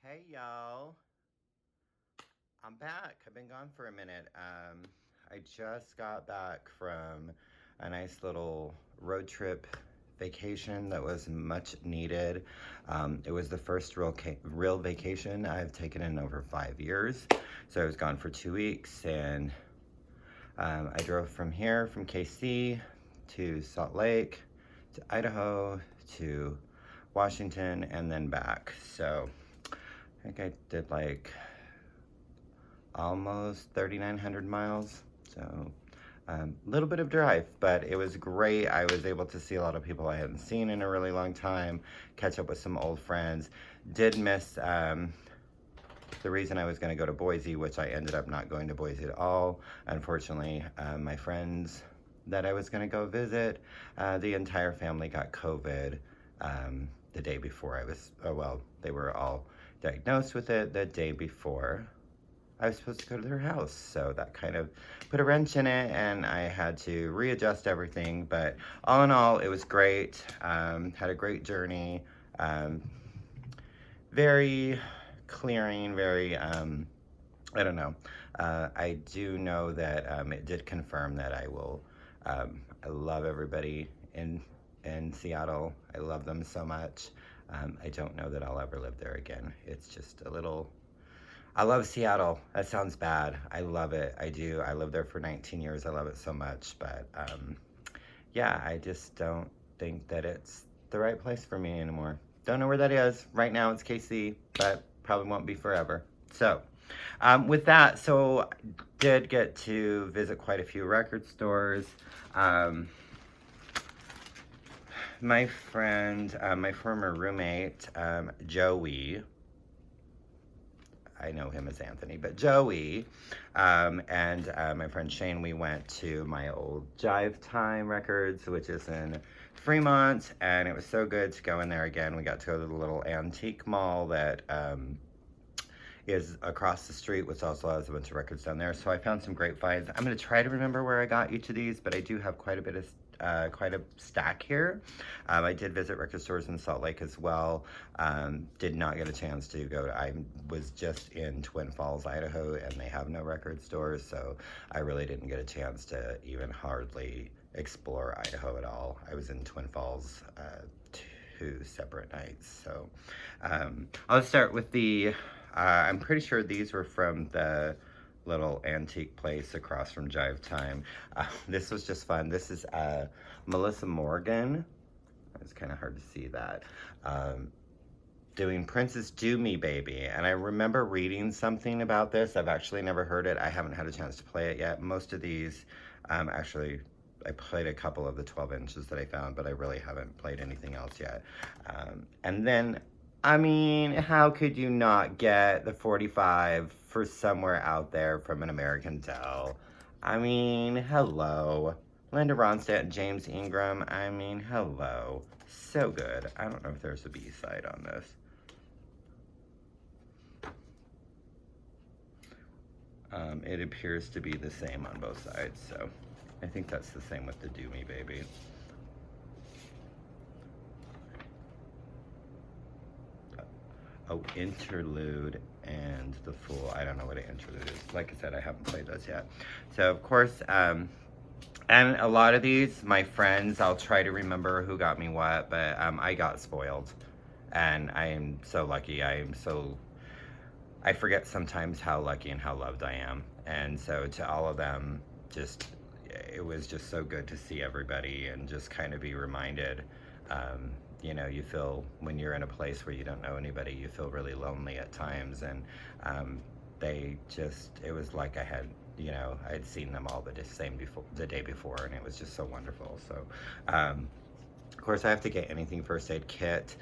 Hey y'all, I'm back. I've been gone for a minute. I just got back from a nice little road trip vacation that was much needed. It was the first real vacation I've taken in over 5 years. So I was gone for 2 weeks, and I drove from here, from KC to Salt Lake, to Idaho, to Washington, and then back. So I think I did like almost 3,900 miles. So a little bit of drive, but it was great. I was able to see a lot of people I hadn't seen in a really long time, catch up with some old friends. Did miss the reason I was going to go to Boise, which I ended up not going to Boise at all. Unfortunately, my friends that I was going to go visit, the entire family got COVID the day before I was, well, they were all diagnosed with it the day before I was supposed to go to their house. So that kind of put a wrench in it, and I had to readjust everything. But all in all, it was great. Had a great journey. Very clearing, very, I don't know. I do know that it did confirm that I love everybody in Seattle. I love them so much. I don't know that I'll ever live there again. It's just a little, I love Seattle. That sounds bad. I love it. I do. I lived there for 19 years. I love it so much. But yeah, I just don't think that it's the right place for me anymore. Don't know where that is. Right now it's KC, but probably won't be forever. So with that, so did get to visit quite a few record stores. My friend, my former roommate, Joey, I know him as Anthony, but Joey, and my friend Shane, we went to my old Jive Time Records, which is in Fremont, and it was so good to go in there again. We got to go to the little antique mall that is across the street, which also has a bunch of records down there. So I found some great finds. I'm going to try to remember where I got each of these, but I do have quite a bit of quite a stack here. I did visit record stores in Salt Lake as well. Did not get a chance to go to, I was just in Twin Falls, Idaho, and they have no record stores, so I really didn't get a chance to even hardly explore Idaho at all. I was in Twin Falls 2 separate nights. So I'll start with the, I'm pretty sure these were from the little antique place across from Jive Time. This was just fun. This is Melissa Morgan. It's kind of hard to see that. Doing Prince's Do Me Baby. And I remember reading something about this. I've actually never heard it. I haven't had a chance to play it yet. Most of these, actually, I played a couple of the 12 inches that I found, but I really haven't played anything else yet. And then, I mean, how could you not get the 45 for Somewhere Out There from An American Tell? I mean, hello. Linda Ronstadt and James Ingram, I mean, hello. So good. I don't know if there's a B-side on this. It appears to be the same on both sides, so I think that's the same with the Do Me Baby. Oh, interlude and the full. I don't know what an interlude is. Like I said, I haven't played those yet. So, of course, and a lot of these, my friends, I'll try to remember who got me what, but I got spoiled. And I am so lucky. I forget sometimes how lucky and how loved I am. And so to all of them, it was just so good to see everybody and just kind of be reminded. You know, you feel when you're in a place where you don't know anybody, you feel really lonely at times. And it was like I'd seen them all the day before, and it was just so wonderful. So, of course, I have to get anything first aid kit.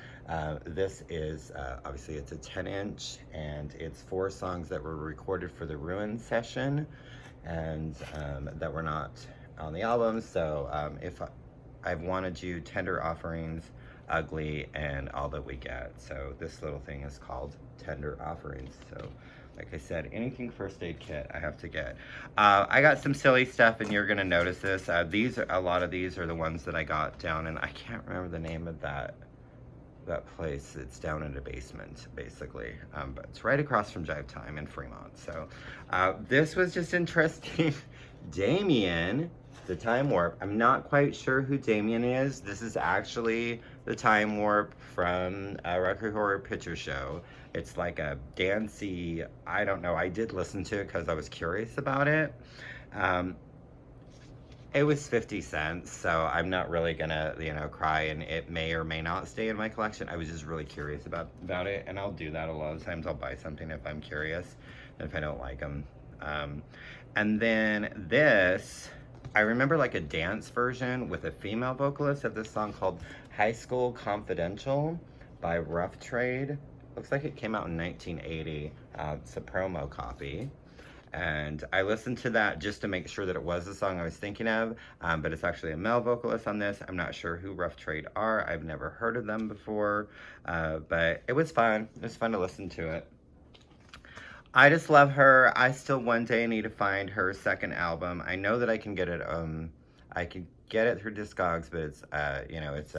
This is, obviously it's a 10-inch, and it's 4 songs that were recorded for the Ruin session, and that were not on the album. So if I've wanted you, Tender Offerings, Ugly, and All That We Get. So this little thing is called Tender Offerings. So like I said, anything first aid kit I have to get. I got some silly stuff, and you're gonna notice this. A lot of these are the ones that I got down, and I can't remember the name of that that place. It's down in a basement, basically. But it's right across from Jive Time in Fremont. So this was just interesting. Damien, the Time Warp. I'm not quite sure who Damien is. This is actually the Time Warp from Rocky Horror Picture Show. It's like a dancey, I don't know. I did listen to it because I was curious about it. Um, it was 50 cents, so I'm not really gonna, cry, and it may or may not stay in my collection. I was just really curious about it, and I'll do that a lot of times. I'll buy something if I'm curious, and if I don't like them. And then this, I remember like a dance version with a female vocalist of this song called High School Confidential by Rough Trade. Looks like it came out in 1980. It's a promo copy. And I listened to that just to make sure that it was the song I was thinking of, but it's actually a male vocalist on this. I'm not sure who Rough Trade are. I've never heard of them before, but it was fun. It was fun to listen to it. I just love her. I still one day need to find her second album. I know that I can get it. I can get it through Discogs, but it's it's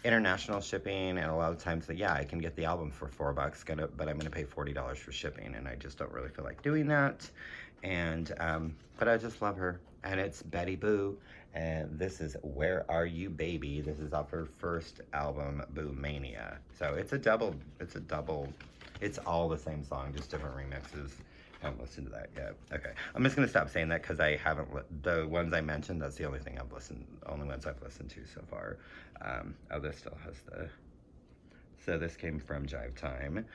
international shipping, and a lot of times, yeah, I can get the album for $4, but I'm gonna pay $40 for shipping, and I just don't really feel like doing that. And but I just love her, and it's Betty Boo, and this is Where Are You Baby. This is off her first album, Boo Mania. So it's a double. It's all the same song, just different remixes. I haven't listened to that yet. Okay, I'm just gonna stop saying that because I haven't. The ones I mentioned, that's the only ones I've listened to so far. Oh, this still has the. So this came from Jive Time,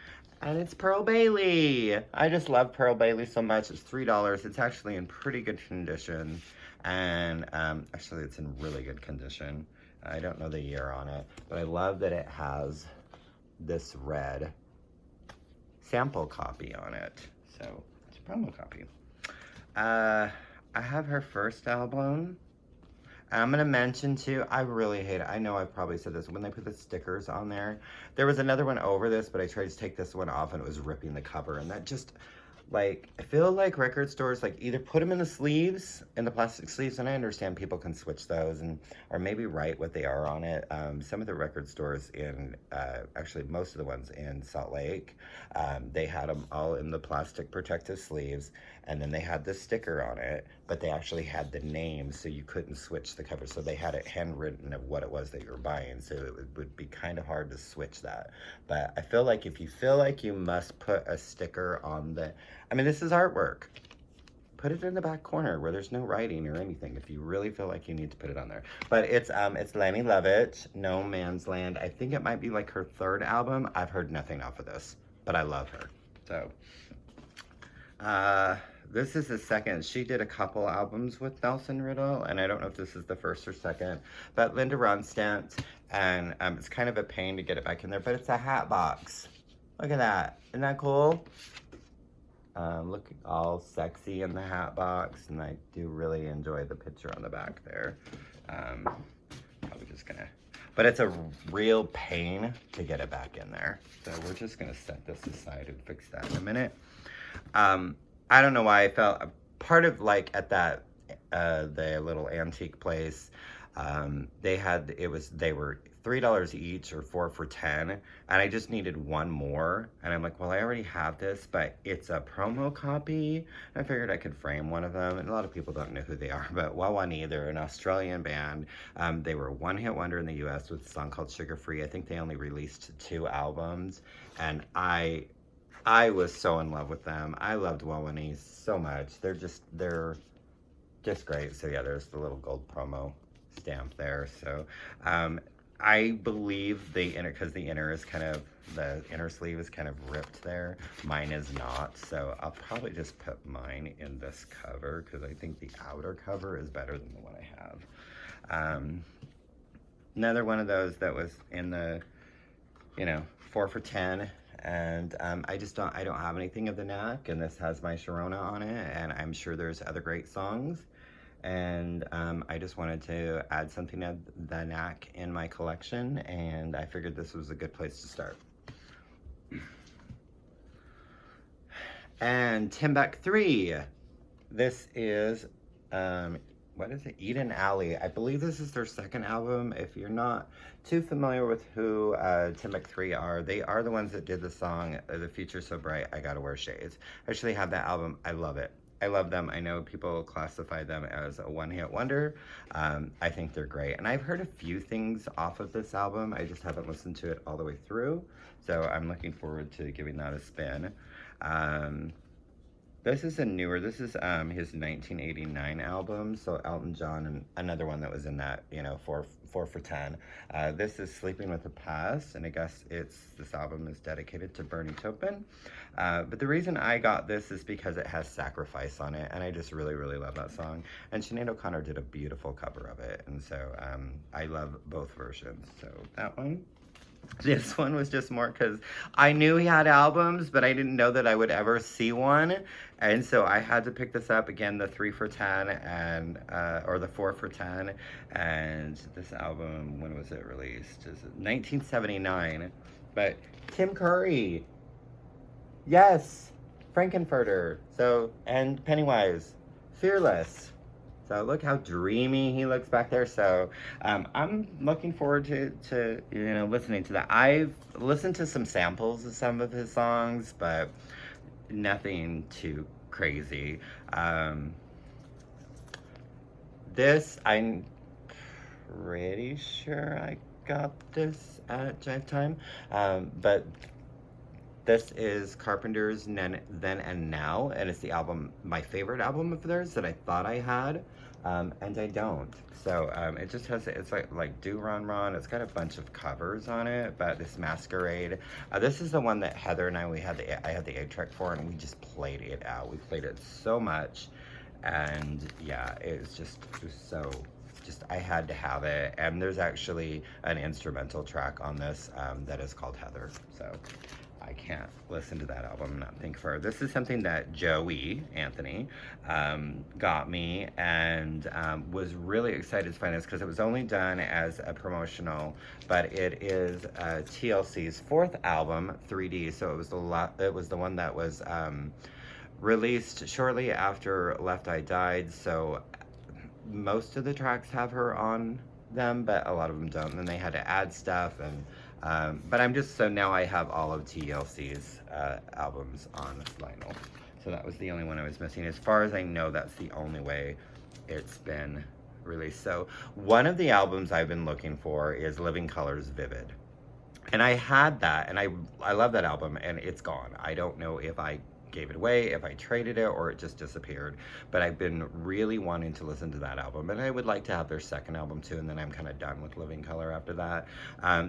and it's Pearl Bailey. I just love Pearl Bailey so much. It's $3. It's actually in pretty good condition, and actually it's in really good condition. I don't know the year on it, but I love that it has this red sample copy on it. So it's a promo copy. I have her first album. I'm gonna mention too, I really hate it. I know I've probably said this, when they put the stickers on there. There was another one over this, but I tried to take this one off and it was ripping the cover, and that just, like, I feel like record stores, like, either put them in the sleeves, in the plastic sleeves, and I understand people can switch those, and or maybe write what they are on it. Some of the record stores in, actually most of the ones in Salt Lake, they had them all in the plastic protective sleeves, and then they had the sticker on it, but they actually had the name, so you couldn't switch the cover. So they had it handwritten of what it was that you were buying, so it would be kind of hard to switch that. But I feel like if you feel like you must put a sticker on the, I mean, this is artwork. Put it in the back corner where there's no writing or anything if you really feel like you need to put it on there. But it's Lani Lovett, No Man's Land. I think it might be like her third album. I've heard nothing off of this, but I love her. So, this is the second. She did a couple albums with Nelson Riddle, and I don't know if this is the first or second, but Linda Ronstadt, and it's kind of a pain to get it back in there, but it's a hat box. Look at that. Isn't that cool? Look all sexy in the hat box, and I do really enjoy the picture on the back there. Probably just gonna, but it's a real pain to get it back in there. So we're just gonna set this aside and fix that in a minute. I don't know why I felt part of, like, at that the little antique place, they were $3 each or 4 for $10, and I just needed one more, and I'm like, well, I already have this, but it's a promo copy. I figured I could frame one of them, and a lot of people don't know who they are, but Wah-Wah-Nee, they're an Australian band. They were a one-hit wonder in the US with a song called Sugar Free. I think they only released 2 albums, and I was so in love with them. I loved Wah-Wah-Nee so much. They're just great. So yeah, there's the little gold promo stamp there. So I believe the inner, because the inner sleeve is kind of ripped there. Mine is not. So I'll probably just put mine in this cover because I think the outer cover is better than the one I have. Another one of those that was in the, 4 for $10. And I don't have anything of the Knack, and this has my Sharona on it, and I'm sure there's other great songs. And I just wanted to add something of the Knack in my collection, and I figured this was a good place to start. And Timbuk 3. This is what is it? Eden Alley. I believe this is their second album. If you're not too familiar with who Tim McThree are, they are the ones that did the song The Future's So Bright, I Gotta Wear Shades. I actually have that album. I love it. I love them. I know people classify them as a one-hit wonder. I think they're great. And I've heard a few things off of this album. I just haven't listened to it all the way through. So I'm looking forward to giving that a spin. This is this is his 1989 album. So Elton John, and another one that was in that, you know, 4 for 10. This is Sleeping with the Past, and I guess this album is dedicated to Bernie Taupin. But the reason I got this is because it has Sacrifice on it, and I just really, really love that song. And Sinead O'Connor did a beautiful cover of it, and so I love both versions. So that one. This one was just more because I knew he had albums, but I didn't know that I would ever see one. And so I had to pick this up again, the 3 for 10 and, or the 4 for 10. And this album, when was it released? Is it 1979? But Tim Curry. Yes. Frankenfurter. So, and Pennywise. Fearless. So look how dreamy he looks back there. So I'm looking forward to you know, listening to that. I've listened to some samples of some of his songs, but nothing too crazy. This, I'm pretty sure I got this at Jive Time, but this is Carpenter's Then and Now, and it's the album, my favorite album of theirs that I thought I had, and I don't. So it just has, it's like Do Ron Ron. It's got a bunch of covers on it, but this Masquerade. This is the one that Heather and I I had the 8-track for, and we just played it out. We played it so much, and yeah, it was just so. I had to have it, and there's actually an instrumental track on this that is called Heather. So. I can't listen to that album and not think of her. This is something that Joey, Anthony, got me, and was really excited to find this because it was only done as a promotional, but it is TLC's 4th album, 3D, so it was the one that was released shortly after Left Eye died, so most of the tracks have her on them, but a lot of them don't, and then they had to add stuff, and but I'm just, so now I have all of TLC's albums on vinyl. So that was the only one I was missing. As far as I know, that's the only way it's been released. So one of the albums I've been looking for is Living Colour's Vivid. And I had that, and I love that album, and it's gone. I don't know if I gave it away, if I traded it, or it just disappeared. But I've been really wanting to listen to that album, and I would like to have their second album too, and then I'm kind of done with Living Colour after that.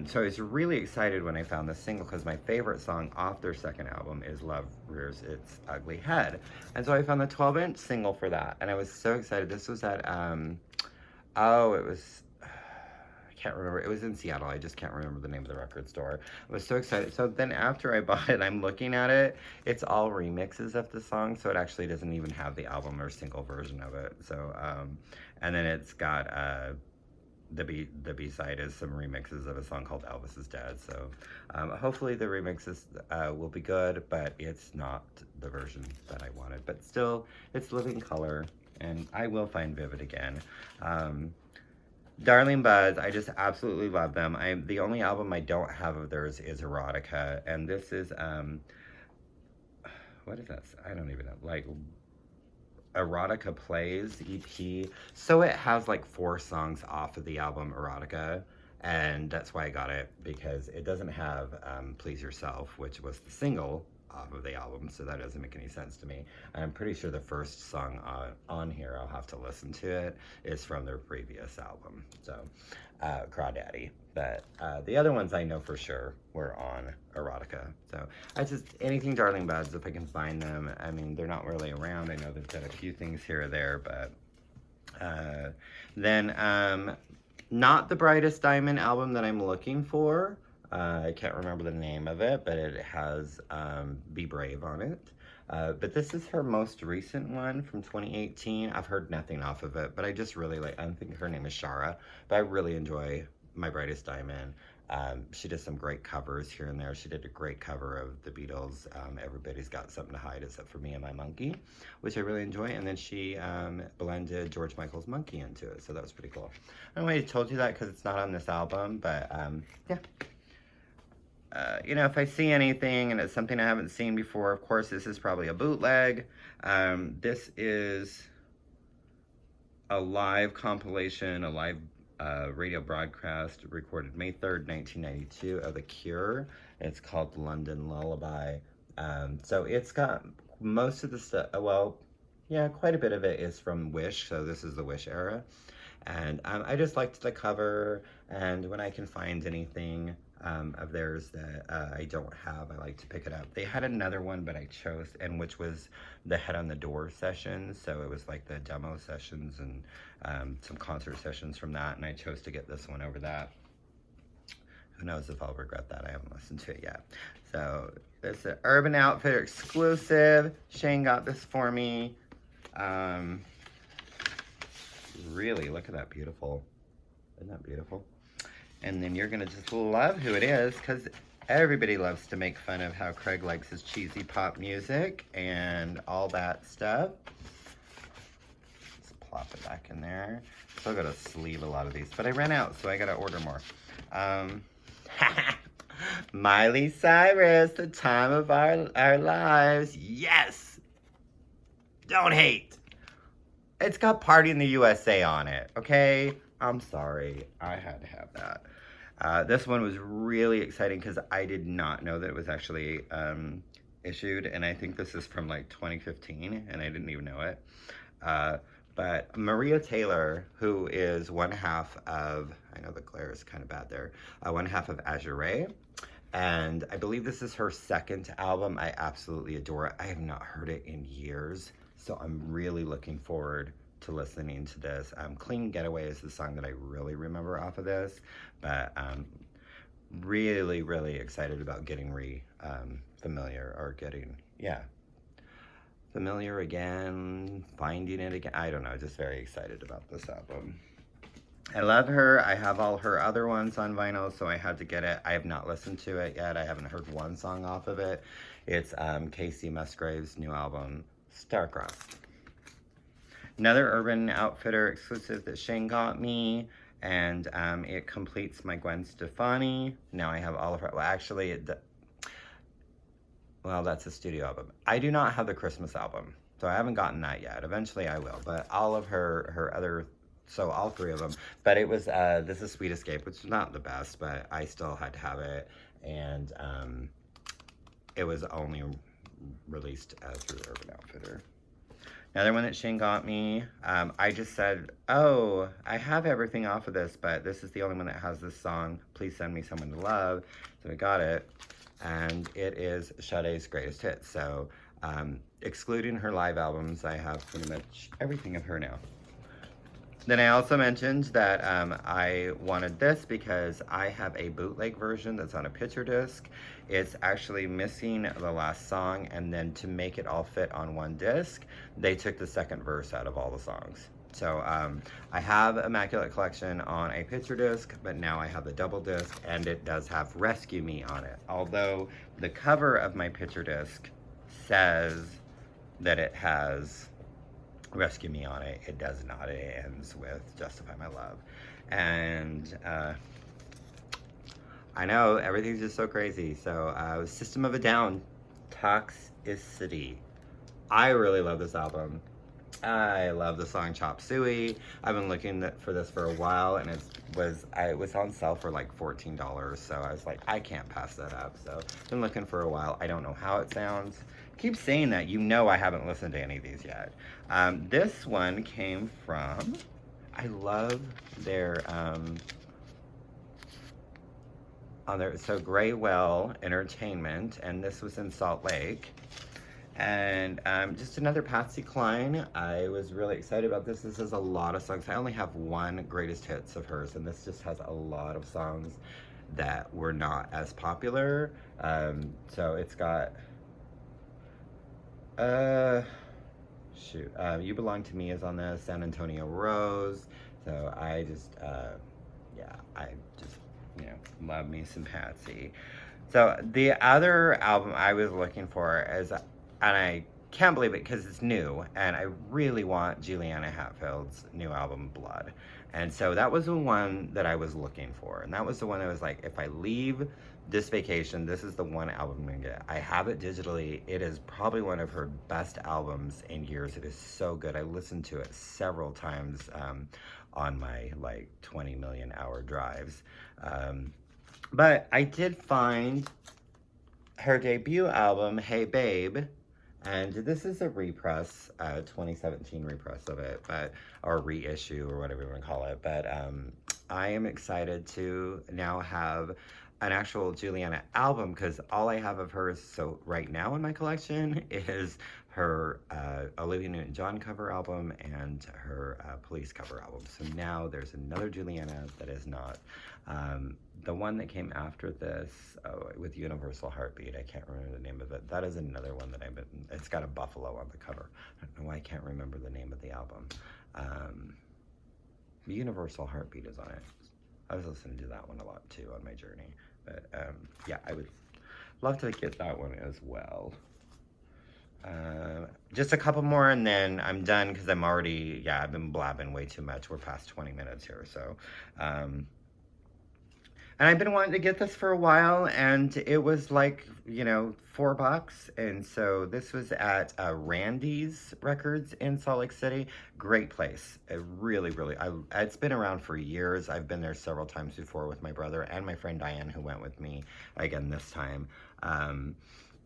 So I was really excited when I found this single, because my favorite song off their second album is Love Rears Its Ugly Head. And so I found the 12-inch single for that, and I was so excited. This was at, can't remember. It was in Seattle. I just can't remember the name of the record store. I was so excited. So then after I bought it, I'm looking at it. It's all remixes of the song, so it actually doesn't even have the album or single version of it. So, and then it's got the B-side is some remixes of a song called Elvis is Dead. So hopefully the remixes will be good, but it's not the version that I wanted. But still, it's Living Colour, and I will find Vivid again. Darling Buzz, I just absolutely love them. The only album I don't have of theirs is Erotica, and this is what is that? I don't even know. Like Erotica Plays EP. So it has like 4 songs off of the album Erotica, and that's why I got it, because it doesn't have Please Yourself, which was the single off of the album, so that doesn't make any sense to me. I'm pretty sure the first song on here, I'll have to listen to it, is from their previous album, so Crawdaddy. But the other ones I know for sure were on Erotica. So anything Darling Buzz, if I can find them. I mean, they're not really around. I know they've done a few things here or there, but then not the Brightest Diamond album that I'm looking for. I can't remember the name of it, but it has Be Brave on it. But this is her most recent one from 2018. I've heard nothing off of it, but I just really like, I think her name is Shara, but I really enjoy My Brightest Diamond. She did some great covers here and there. She did a great cover of the Beatles, Everybody's Got Something to Hide Except for Me and My Monkey, which I really enjoy. And then she blended George Michael's Monkey into it, so that was pretty cool. I don't know why I told you that because it's not on this album, but yeah. You know, if I see anything and it's something I haven't seen before, of course, this is probably a bootleg. This is a live compilation, a live radio broadcast recorded May 3rd, 1992 of The Cure. It's called London Lullaby. So it's got most of the stuff, well, yeah, quite a bit of it is from Wish, so this is the Wish era. And I just liked the cover, and when I can find anything of theirs that I don't have, I like to pick it up. They had another one, but I chose, and which was the Head on the Door sessions, so it was like the demo sessions and some concert sessions from that, and I chose to get this one over that. Who knows if I'll regret that? I haven't listened to it yet. So this is an Urban Outfitter exclusive. Shane got this for me. Really, look at that beautiful. Isn't that beautiful? And then you're gonna just love who it is, because everybody loves to make fun of how Craig likes his cheesy pop music and all that stuff. Just plop it back in there. Still gotta sleeve a lot of these, but I ran out, so I gotta order more. Miley Cyrus, The Time of Our Lives. Yes! Don't hate. It's got Party in the USA on it, okay? I'm sorry. I had to have that. This one was really exciting because I did not know that it was actually issued, and I think this is from like 2015, and I didn't even know it. But Maria Taylor, who is one half of, I know the glare is kind of bad there, one half of Azure, and I believe this is her second album. I absolutely adore it. I have not heard it in years, so I'm really looking forward to listening to this. Clean Getaway is the song that I really remember off of this, but really, really excited about getting familiar, or getting, yeah, familiar again, finding it again. I don't know, just very excited about this album. I love her. I have all her other ones on vinyl, so I had to get it. I have not listened to it yet. I haven't heard one song off of it. It's Casey Musgrave's new album, Starcrossed. Another Urban Outfitter exclusive that Shane got me, and it completes my Gwen Stefani. Now I have all of her, well actually, well, that's a studio album. I do not have the Christmas album, so I haven't gotten that yet. Eventually I will, but all of her other, so all three of them. But it was, this is Sweet Escape, which is not the best, but I still had to have it. And it was only released through Urban Outfitter. Another one that Shane got me, I just said, oh, I have everything off of this, but this is the only one that has this song, Please Send Me Someone to Love. So we got it. And it is Sade's greatest hit. So excluding her live albums, I have pretty much everything of her now. Then I also mentioned that I wanted this because I have a bootleg version that's on a picture disc. It's actually missing the last song, and then to make it all fit on one disc, they took the second verse out of all the songs. So I have Immaculate Collection on a picture disc, but now I have the double disc, and it does have Rescue Me on it. Although the cover of my picture disc says that it has Rescue Me on it, it does not. It ends with Justify My Love. And I know everything's just so crazy. So System of a Down, Toxicity. I really love this album. I love the song Chop Suey. I've been looking for this for a while, and it was on sale for like $14, so I was like, I can't pass that up. So I've been looking for a while. I don't know how it sounds. Keep saying that. You know I haven't listened to any of these yet. This one came from, I love their, so Graywell Entertainment, and this was in Salt Lake. And just another Patsy Cline. I was really excited about this. This has a lot of songs. I only have one greatest hits of hers, and this just has a lot of songs that were not as popular. So it's got, You Belong to Me is on this, San Antonio Rose. So I just, yeah, I just you know, love me some Patsy. So the other album I was looking for is, and I can't believe it because it's new, and I really want Juliana Hatfield's new album, Blood. And so that was the one that I was looking for. And that was the one that was like, if I leave this vacation, this is the one album I'm gonna get. I have it digitally. It is probably one of her best albums in years. It is so good. I listened to it several times on my like 20 million hour drives. But I did find her debut album, Hey Babe, and this is a repress, 2017 repress of it, but or reissue or whatever you want to call it. But I am excited to now have an actual Juliana album because all I have of hers so right now in my collection is her Olivia Newton-John cover album and her Police cover album. So now there's another Juliana that is not. The one that came after this with Universal Heartbeat, I can't remember the name of it. That is another one that I've been, it's got a buffalo on the cover. I don't know why I can't remember the name of the album. Universal Heartbeat is on it. I was listening to that one a lot too on my journey. But yeah, I would love to get that one as well. Just a couple more and then I'm done because I'm already, yeah, I've been blabbing way too much. We're past 20 minutes here, so. And I've been wanting to get this for a while, and it was like, you know, $4. And so this was at Randy's Records in Salt Lake City. Great place. It really, really, it's been around for years. I've been there several times before with my brother and my friend Diane, who went with me again this time.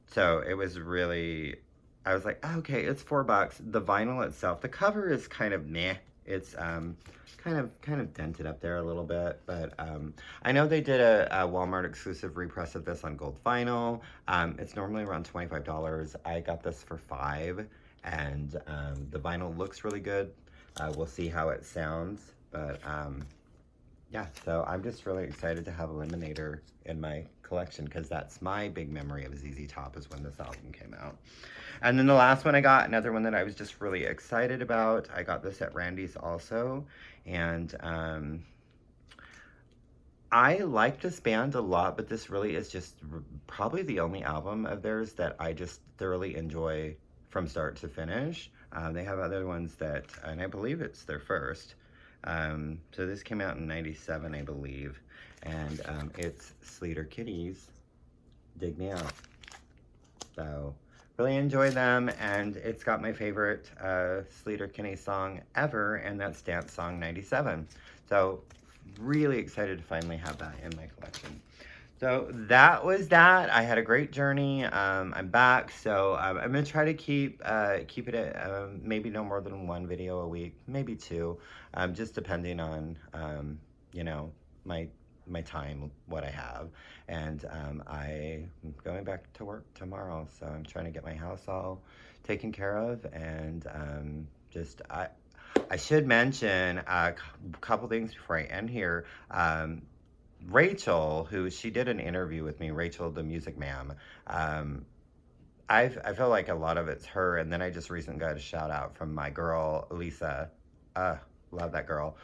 So it was really, I was like, okay, it's $4. The vinyl itself, the cover is kind of meh. It's kind of dented up there a little bit, but I know they did a Walmart exclusive repress of this on gold vinyl. It's normally around $25. I got this for $5, and the vinyl looks really good. We'll see how it sounds, but yeah, so I'm just really excited to have Eliminator in my collection because that's my big memory of ZZ Top is when this album came out. And then the last one I got, another one that I was just really excited about. I got this at Randy's also, and I like this band a lot, but this really is just probably the only album of theirs that I just thoroughly enjoy from start to finish. They have other ones that, and I believe it's their first. So this came out in '97, I believe, and it's Sleater Kitties, Dig Me Out. So really enjoy them, and it's got my favorite Sleater Kinney song ever, and that's Dance Song 97. So really excited to finally have that in my collection. So that was that. I had a great journey. I'm back, so I'm gonna try to keep it at maybe no more than one video a week, maybe two, just depending on you know, my time, what I have. And I'm going back to work tomorrow, so I'm trying to get my house all taken care of, and just I should mention a couple things before I end here. Rachel, who she did an interview with me, Rachel the Music Ma'am. I feel like a lot of it's her, and then I just recently got a shout out from my girl Lisa. Love that girl.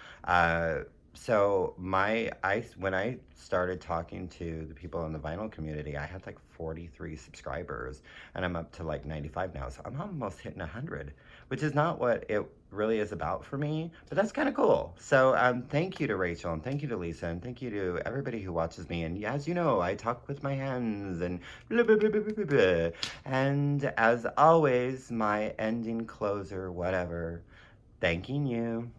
So when I started talking to the people in the vinyl community, I had like 43 subscribers, and I'm up to like 95 now. So I'm almost hitting 100, which is not what it really is about for me, but that's kind of cool. So thank you to Rachel, and thank you to Lisa, and thank you to everybody who watches me. And as you know, I talk with my hands and blah, blah, blah, blah, blah, blah. And as always, my ending closer, whatever, thanking you.